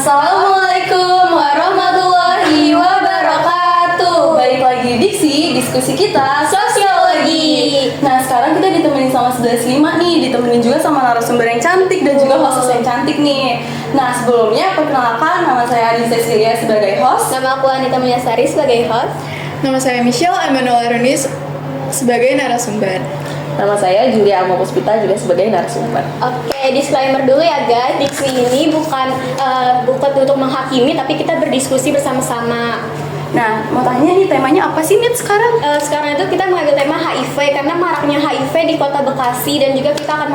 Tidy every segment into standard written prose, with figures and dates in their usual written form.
Assalamualaikum warahmatullahi wabarakatuh. Balik lagi di diskusi kita sosiologi. Nah, sekarang kita ditemenin sama 11.5 nih, ditemenin juga sama narasumber yang cantik dan juga host yang cantik nih. Nah, sebelumnya perkenalkan, nama saya Adi Cecilia sebagai host. Nama aku Anita Mulyasari sebagai host. Nama saya Michelle Emmanuel Arunis sebagai narasumber. Nama saya Julia Alma Puspita juga sebagai narasumber. Oke, disclaimer dulu ya guys. Diksi ini bukan untuk menghakimi, tapi kita berdiskusi bersama-sama. Nah, mau tanya nih, temanya apa sih Nit sekarang? Sekarang itu kita mengambil tema HIV karena maraknya HIV di Kota Bekasi dan juga kita akan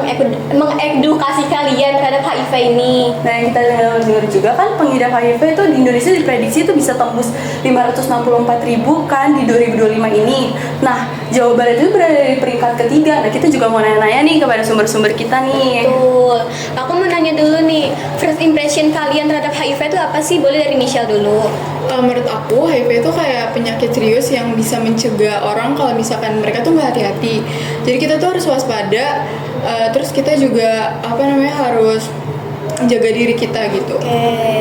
mengedukasi kalian terhadap HIV ini. Nah, yang kita dengar juga kan pengidap HIV itu di Indonesia diprediksi itu bisa tembus 564.000 kan di 2025 ini. Nah, Jawa Barat itu berada di peringkat ketiga. Nah, kita juga mau nanya-nanya nih kepada sumber-sumber kita nih. Betul. Aku mau nanya dulu nih, first impression kalian terhadap HIV itu apa sih? Boleh dari Michelle dulu. Menurut aku HIV itu kayak penyakit serius yang bisa mencegah orang kalau misalkan mereka tuh nggak hati-hati. Jadi kita tuh harus waspada. Terus kita juga harus jaga diri kita gitu.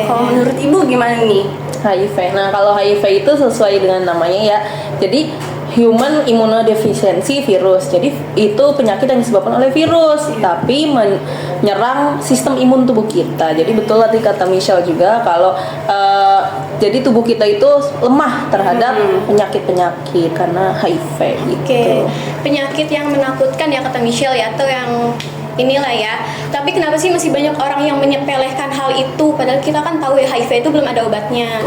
Kalau menurut Ibu gimana nih? HIV. Nah, kalau HIV itu sesuai dengan namanya ya. Jadi Human Immunodeficiency Virus. Jadi itu penyakit yang disebabkan oleh virus, tapi menyerang sistem imun tubuh kita. Jadi betul tadi kata Michelle juga kalau jadi tubuh kita itu lemah terhadap penyakit-penyakit karena HIV gitu. Oke. Penyakit yang menakutkan ya kata Michelle ya, atau yang inilah ya. Tapi kenapa sih masih banyak orang yang menyepelekan hal itu? Padahal kita kan tahu ya HIV itu belum ada obatnya.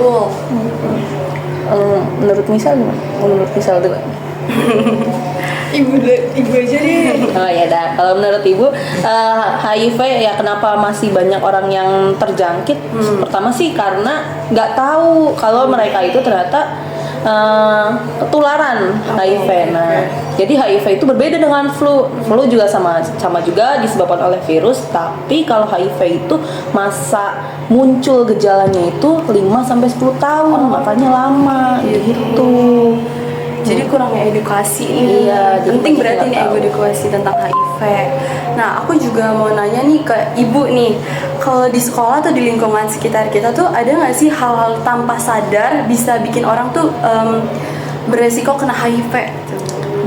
Menurut Michelle gimana? Menurut Michelle tuh Ibu aja deh. Oh ya dah. Kalau menurut Ibu HIV ya kenapa masih banyak orang yang terjangkit? Pertama sih karena nggak tahu kalau mereka itu ternyata ketularan HIV. Nah, jadi HIV itu berbeda dengan flu. Flu juga sama juga disebabkan oleh virus, tapi kalau HIV itu masa muncul gejalanya itu 5 sampai 10 tahun, makanya lama gitu. Jadi kurangnya edukasi. Iya, penting berarti nih edukasi tentang HIV. Nah, aku juga mau nanya nih ke Ibu nih, kalau di sekolah atau di lingkungan sekitar kita tuh ada nggak sih hal-hal tanpa sadar bisa bikin orang tuh beresiko kena HIV?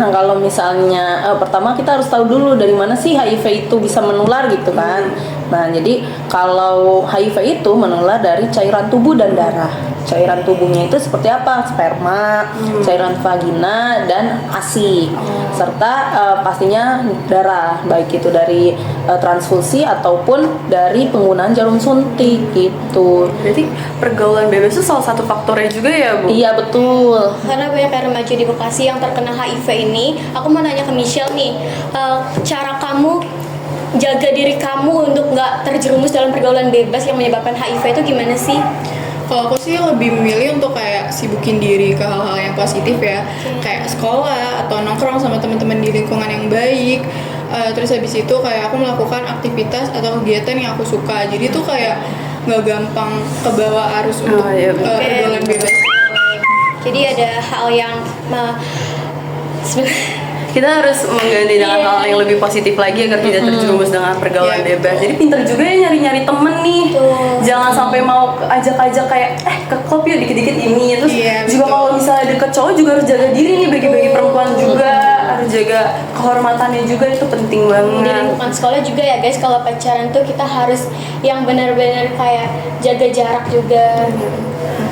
Nah, kalau misalnya pertama kita harus tahu dulu dari mana sih HIV itu bisa menular gitu kan. Nah, jadi kalau HIV itu menular dari cairan tubuh dan darah. Cairan tubuhnya itu seperti apa? Sperma, cairan vagina, dan ASI. Serta pastinya darah, baik itu dari transfusi ataupun dari penggunaan jarum suntik gitu. Berarti pergaulan bebas itu salah satu faktornya juga ya, Bu? Iya, betul. Karena banyak remaja di Bekasi yang terkena HIV ini. Aku mau nanya ke Michelle nih, cara kamu jaga diri kamu untuk nggak terjerumus dalam pergaulan bebas yang menyebabkan HIV itu gimana sih? Kalau aku sih lebih memilih untuk kayak sibukin diri ke hal-hal yang positif ya, kayak sekolah atau nongkrong sama teman-teman di lingkungan yang baik. Terus habis itu kayak aku melakukan aktivitas atau kegiatan yang aku suka. Jadi tuh kayak nggak gampang kebawa arus untuk pergaulan bebas. Jadi ada hal yang kita harus mengganti dengan hal yang lebih positif lagi agar tidak terjerumus dengan pergaulan bebas. Jadi pinter juga ya nyari-nyari temen nih. Jangan sampai mau ajak-ajak kayak ke klub yuk dikit-dikit ini. Terus juga kalau misalnya deket cowok juga harus jaga diri nih, bagi-bagi perempuan juga harus jaga kehormatannya juga, itu penting banget. Di lingkungan sekolah juga ya guys, kalau pacaran tuh kita harus yang benar-benar kayak jaga jarak juga.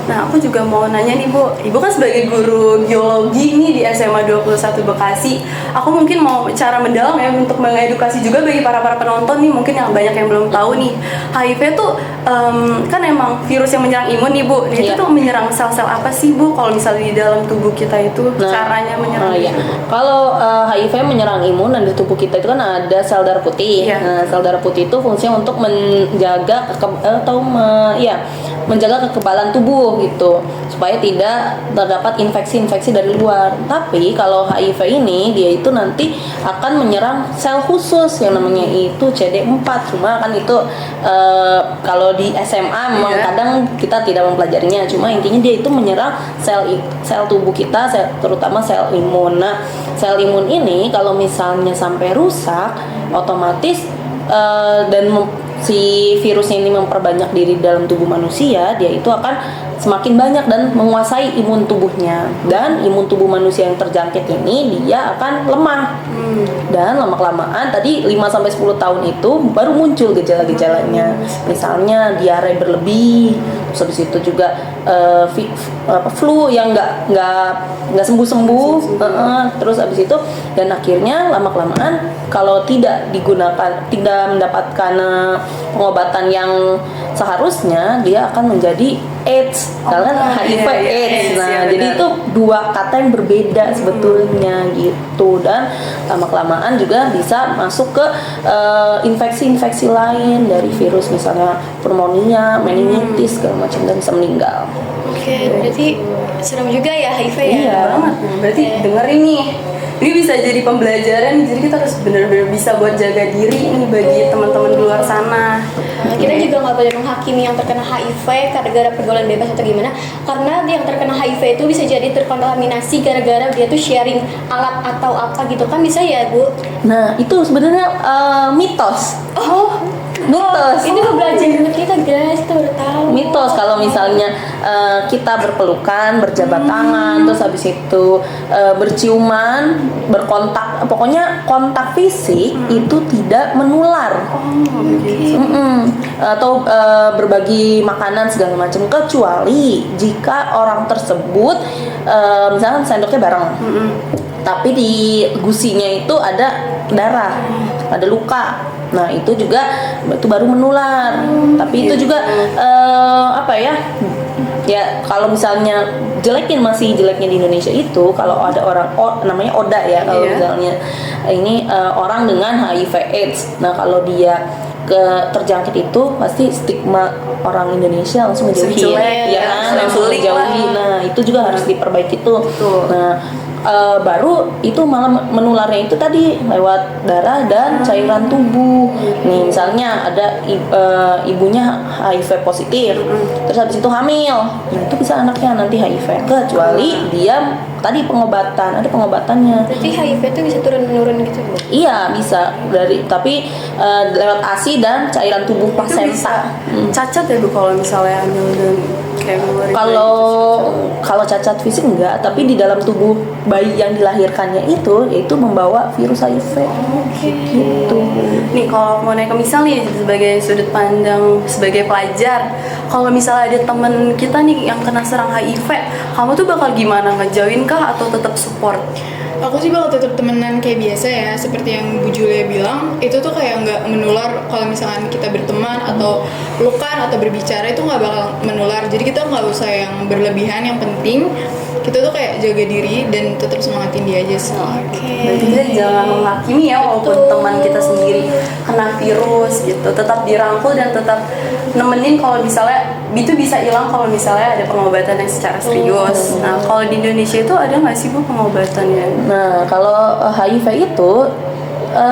Nah, aku juga mau nanya nih, Bu. Ibu kan sebagai guru biologi nih di SMA 21 Bekasi. Aku mungkin mau cara mendalam ya untuk mengedukasi juga bagi para penonton nih, mungkin yang banyak yang belum tahu nih. HIV tuh kan emang virus yang menyerang imun nih, Bu. Nah, itu tuh menyerang sel-sel apa sih, Bu? Kalau misalnya di dalam tubuh kita itu caranya menyerang? Kalau HIV menyerang imun dan di tubuh kita itu kan ada sel darah putih. Nah, sel darah putih itu fungsinya untuk menjaga menjaga kekebalan tubuh gitu supaya tidak terdapat infeksi-infeksi dari luar. Tapi kalau HIV ini dia itu nanti akan menyerang sel khusus yang namanya itu CD4. Cuma kan itu kalau di SMA memang kadang kita tidak mempelajarinya. Cuma intinya dia itu menyerang sel tubuh kita, terutama sel imun. Nah, sel imun ini kalau misalnya sampai rusak, otomatis dan si virusnya ini memperbanyak diri dalam tubuh manusia, dia itu akan semakin banyak dan menguasai imun tubuhnya. Dan imun tubuh manusia yang terjangkit ini dia akan lemah. Dan lama-kelamaan tadi 5-10 tahun itu baru muncul gejala-gejalanya. Misalnya diare berlebih, terus habis itu juga flu yang nggak sembuh-sembuh, terus habis itu dan akhirnya lama-kelamaan kalau tidak mendapatkan pengobatan yang seharusnya, dia akan menjadi AIDS, karena HIV iya, AIDS. iya, Nah, iya, jadi benar. itu dua kata yang berbeda sebetulnya gitu. Dan lama-kelamaan juga bisa masuk ke infeksi-infeksi lain dari virus, misalnya pneumonia, meningitis segala macam, dan bisa meninggal. Oke, berarti serem juga ya HIV ya. Iya. Banget. Berarti dengerin nih. Ini bisa jadi pembelajaran, jadi kita harus benar-benar bisa buat jaga diri nih bagi teman-teman di luar sana. Nah, kita juga nggak boleh menghakimi yang terkena HIV gara-gara pergaulan bebas atau gimana, karena yang terkena HIV itu bisa jadi terkontaminasi gara-gara dia tuh sharing alat atau apa gitu kan, bisa ya Bu? Nah, itu sebenarnya mitos. Oh, Mitos. ini pembelajaran buat kita guys, kita baru tahu. Mitos kalau misalnya kita berpelukan, berjabat tangan, terus habis itu berciuman, berkontak, pokoknya kontak fisik itu tidak menular. Atau berbagi makanan segala macam, kecuali jika orang tersebut misalnya sendoknya bareng, tapi di gusinya itu ada darah, ada luka. Nah, itu juga itu baru menular. Tapi itu juga apa ya? Ya, kalau misalnya masih jeleknya di Indonesia itu kalau ada orang namanya Oda ya, kalau misalnya ini orang dengan HIV AIDS. Nah, kalau dia terjangkit itu pasti stigma orang Indonesia langsung ngejauhi, Jelek, ya kan, langsung sulit ngejauhi. lah. Nah, itu juga harus diperbaiki tuh. Betul. Nah, baru itu malah menularnya itu tadi lewat darah dan cairan tubuh. Nih, misalnya ada ibunya HIV positif, terus habis itu hamil, nah, itu bisa anaknya nanti HIV, kecuali dia tadi ada pengobatannya. Berarti HIV itu bisa turun-menurun gitu Bu? Iya, bisa tapi lewat ASI dan cairan tubuh Itu plasenta. bisa cacat ya Bu kalau misalnya hamil dan kayak ngeluarin Kalau cacat fisik enggak, tapi di dalam tubuh bayi yang dilahirkannya itu membawa virus HIV. Gitu. Nih kalau mau naik ke misal nih sebagai sudut pandang sebagai pelajar, kalau misalnya ada temen kita nih yang kena serang HIV, kamu tuh bakal gimana, ngejauhin kah atau tetap support? Aku sih bakal tetap temenan kayak biasa ya, seperti yang Bu Julia bilang, itu tuh kayak nggak menular kalau misalkan kita berteman atau pelukan atau berbicara, itu nggak bakal menular. Jadi kita nggak usah yang berlebihan, yang penting kita tuh kayak jaga diri dan tetap semangatin dia aja sih. Berarti kita jangan menghakimi ya, walaupun teman kita sendiri kena virus gitu, tetap dirangkul dan tetap nemenin kalau misalnya itu bisa hilang kalau misalnya ada pengobatan yang secara serius. Nah kalau di Indonesia itu ada nggak sih Bu pengobatannya? Nah, kalau HIV itu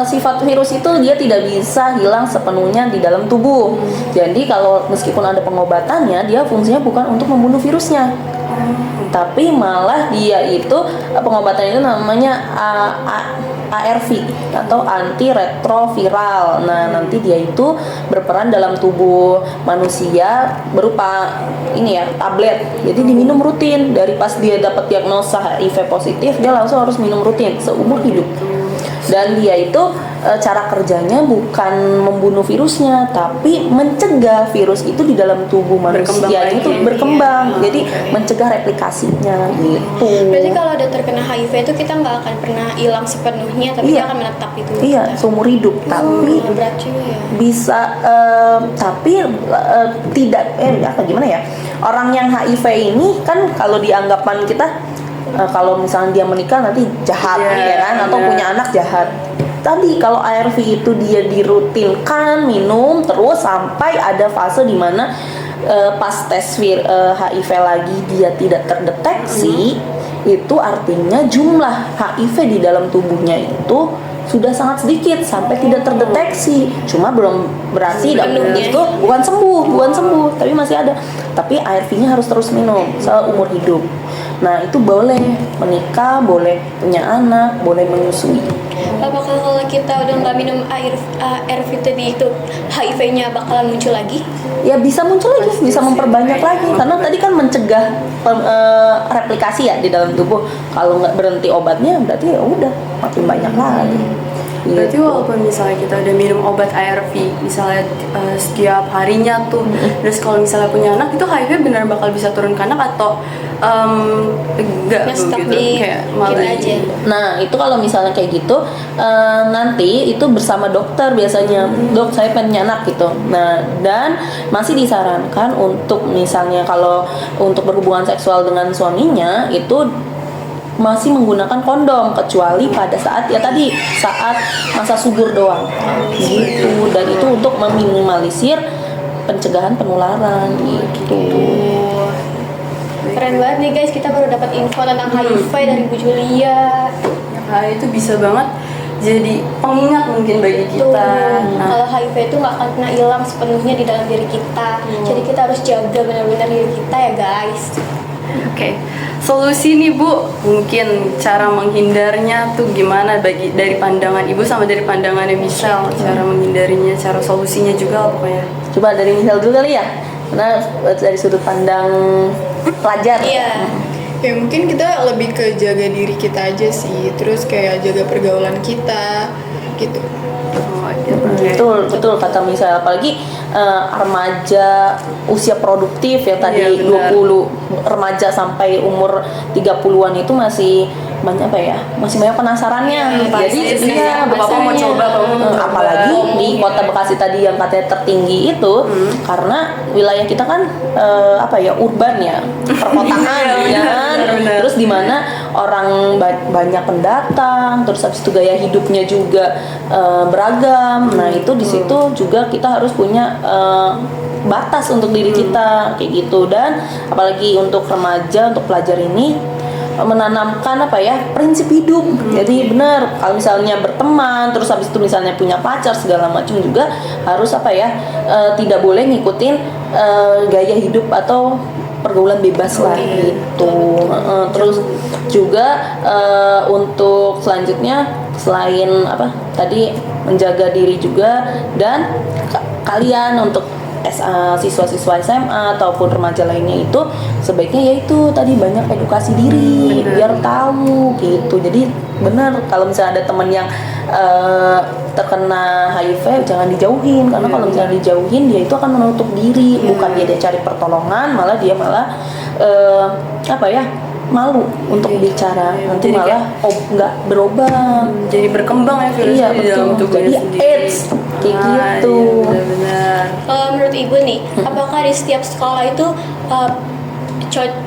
sifat virus itu dia tidak bisa hilang sepenuhnya di dalam tubuh. Jadi kalau meskipun ada pengobatannya, dia fungsinya bukan untuk membunuh virusnya. Tapi malah dia itu pengobatannya itu namanya ARV atau antiretroviral. Nah, nanti dia itu berperan dalam tubuh manusia berupa ini ya, tablet. Jadi diminum rutin dari pas dia dapat diagnosa HIV positif, dia langsung harus minum rutin seumur hidup. Dan dia itu cara kerjanya bukan membunuh virusnya, tapi mencegah virus itu di dalam tubuh manusia itu berkembang. Jadi mencegah replikasinya gitu. Berarti kalau ada terkena HIV itu kita nggak akan pernah hilang sepenuhnya, tapi dia akan menetap itu. Iya, seumur hidup. Tapi Berat juga ya. bisa tapi tidak gimana ya, orang yang HIV ini kan kalau dianggapan kita kalau misalnya dia menikah nanti jahat, ya kan, atau punya anak jahat. Tadi kalau ARV itu dia dirutinkan minum terus sampai ada fase di mana pas tes HIV lagi dia tidak terdeteksi, itu artinya jumlah HIV di dalam tubuhnya itu sudah sangat sedikit sampai tidak terdeteksi. Cuma belum berarti itu bukan sembuh, tapi masih ada. Tapi ARV-nya harus terus minum seumur hidup. Nah, itu boleh menikah, boleh punya anak, boleh menyusui. Apakah kalau kita udah nggak minum ARV tadi itu HIV-nya bakalan muncul lagi? Ya bisa muncul lagi, Pasti bisa sih, memperbanyak kayak lagi karena tadi kan mencegah replikasi ya di dalam tubuh. Kalau nggak berhenti obatnya berarti ya udah makin banyak lagi. Berarti Gitu. walaupun misalnya kita udah minum obat ARV, misalnya setiap harinya tuh, terus kalau misalnya punya anak itu HIV benar bakal bisa turun ke anak atau enggak Nge-stop gitu, di kayak kita malah aja. Nah itu kalau misalnya kayak gitu nanti itu bersama dokter biasanya, dok saya pengen punya anak gitu. Nah dan masih disarankan untuk misalnya kalau untuk berhubungan seksual dengan suaminya itu masih menggunakan kondom kecuali pada saat ya tadi saat masa subur doang gitu, dan itu untuk meminimalisir pencegahan penularan gitu. Keren banget nih guys, kita baru dapat info tentang HIV dari Bu Julia. Nah, itu bisa banget jadi pengingat mungkin bagi Tuh, kita. Nah, kalau HIV itu nggak akan pernah hilang sepenuhnya di dalam diri kita. Jadi kita harus jaga benar-benar diri kita ya guys. oke. Solusi nih Bu, mungkin cara menghindarnya tuh gimana dari pandangan Ibu sama dari pandangannya Michelle, cara menghindarinya, cara solusinya juga pokoknya. Coba dari Michelle dulu kali ya, karena dari sudut pandang pelajar. Iya. Ya mungkin kita lebih ke jaga diri kita aja sih, terus kayak jaga pergaulan kita gitu. Oh, gitu. Betul, betul kata Michelle, apalagi remaja usia produktif ya tadi, Iya, benar. 20 remaja sampai umur 30-an itu masih banyak apa ya? Masih banyak penasarannya. Pasti Jadi sih, iya, Bapak mau penasarannya. coba, Bapak mau coba. Apalagi di kota Bekasi tadi yang katanya tertinggi itu, karena wilayah kita kan apa ya, urban ya, perkotaan ya kan. benar. Terus di mana orang banyak pendatang, terus habis itu gaya hidupnya juga beragam. Nah, itu di situ juga kita harus punya batas untuk diri kita kayak gitu. Dan apalagi untuk remaja, untuk pelajar ini menanamkan apa ya, prinsip hidup. Jadi benar kalau misalnya berteman terus habis itu misalnya punya pacar segala macam juga harus apa ya, tidak boleh ngikutin gaya hidup atau pergaulan bebas lah gitu. Terus juga untuk selanjutnya selain apa tadi menjaga diri juga, dan kalian untuk siswa-siswa SMA ataupun remaja lainnya itu sebaiknya yaitu tadi banyak edukasi diri biar tahu gitu. Jadi benar kalau misalnya ada teman yang terkena HIV jangan dijauhin, karena kalau misalnya dijauhin dia itu akan menutup diri, bukan dia cari pertolongan, malah dia apa ya, malu untuk bicara, nanti Jadi malah nggak berobat. Jadi berkembang ya virusnya Iya di dalam betul, tubuhnya jadi sendiri. AIDS kayak gitu. Iya, benar-benar. Kalau menurut Ibu nih, apakah di setiap sekolah itu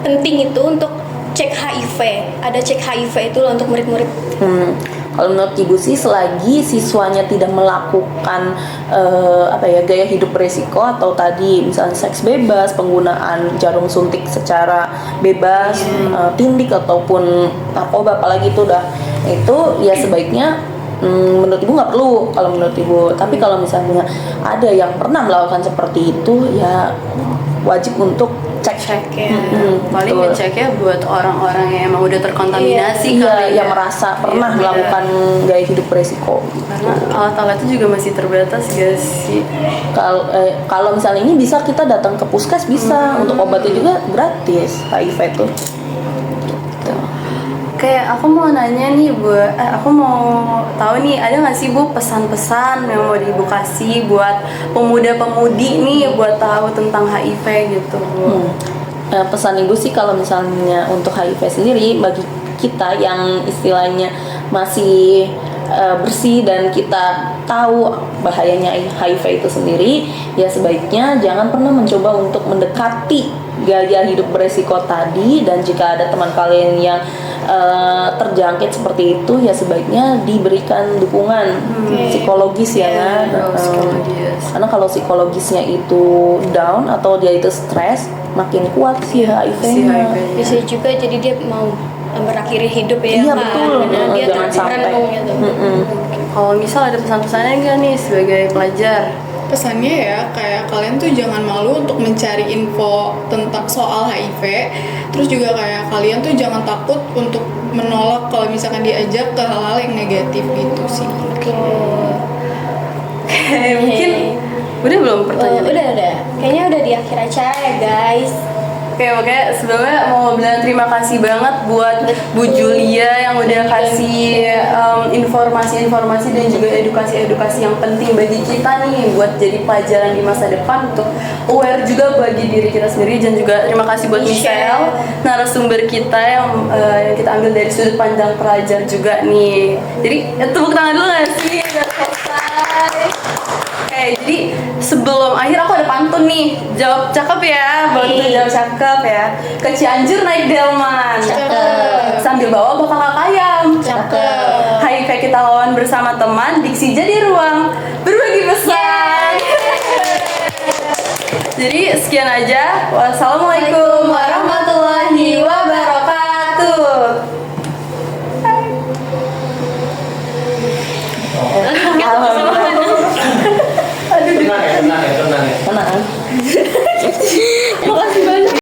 penting itu untuk cek HIV? Ada cek HIV itu loh untuk murid-murid. Kalau menurut Ibu sih selagi siswanya tidak melakukan apa ya, gaya hidup beresiko atau tadi misalnya seks bebas, penggunaan jarum suntik secara bebas, tindik ataupun narkoba apalagi itu ya sebaiknya menurut Ibu nggak perlu kalau menurut Ibu. Tapi kalau misalnya ada yang pernah melakukan seperti itu ya wajib untuk cek. Ya. Paling betul. ngeceknya buat orang-orang yang emang udah terkontaminasi Iya, kali yang ya. merasa pernah Iya, melakukan gaya hidup beresiko gitu. Karena alat-alatnya juga masih terbatas gak sih? Kalau misalnya ini bisa kita datang ke puskes bisa, untuk obatnya juga gratis HIV tuh. Gitu. Kayak aku mau nanya nih Bu, aku mau tahu nih ada nggak sih Bu pesan-pesan yang mau Ibu kasih buat pemuda-pemudi nih buat tahu tentang HIV gitu Bu? Pesan Ibu sih kalau misalnya untuk HIV sendiri bagi kita yang istilahnya masih bersih dan kita tahu bahayanya HIV itu sendiri, ya sebaiknya jangan pernah mencoba untuk mendekati gaya hidup beresiko tadi. Dan jika ada teman kalian yang terjangkit seperti itu, ya sebaiknya diberikan dukungan psikologis ya kan. Psikologis. Karena kalau psikologisnya itu down atau dia itu stres, makin kuat si HIV-nya. Bisa juga jadi dia mau berakhiri hidup ya Iya, kan. betul. Karena dia Jangan sampai. terperenung gitu. Kalau misal ada pesan-pesannya enggak nih sebagai pelajar? pesannya ya kayak kalian tuh jangan malu untuk mencari info tentang soal HIV. Terus juga kayak kalian tuh jangan takut untuk menolak kalau misalkan diajak ke hal-hal yang negatif gitu sih. Mungkin udah belum pertanyaan? Udah. Kayaknya udah di akhir acara ya guys. Oke, makanya sebelumnya mau bilang terima kasih banget buat Bu Julia yang udah kasih informasi-informasi dan juga edukasi-edukasi yang penting bagi kita nih buat jadi pelajaran di masa depan untuk aware juga bagi diri kita sendiri. Dan juga terima kasih buat Michelle, narasumber kita yang kita ambil dari sudut pandang pelajar juga nih. Jadi tepuk tangan dulu gak sih? Udah selesai. Oke, jadi sebelum akhir aku ada pantun nih. Jawab cakep ya, bantu jawab cakep ya. Ke Cianjur naik delman. Cakep. Sambil bawa bakal ayam. Cakep. HIV kita lawan bersama teman, diksi jadi ruang berbagi pesan. Jadi sekian aja. Wassalamualaikum warahmatullahi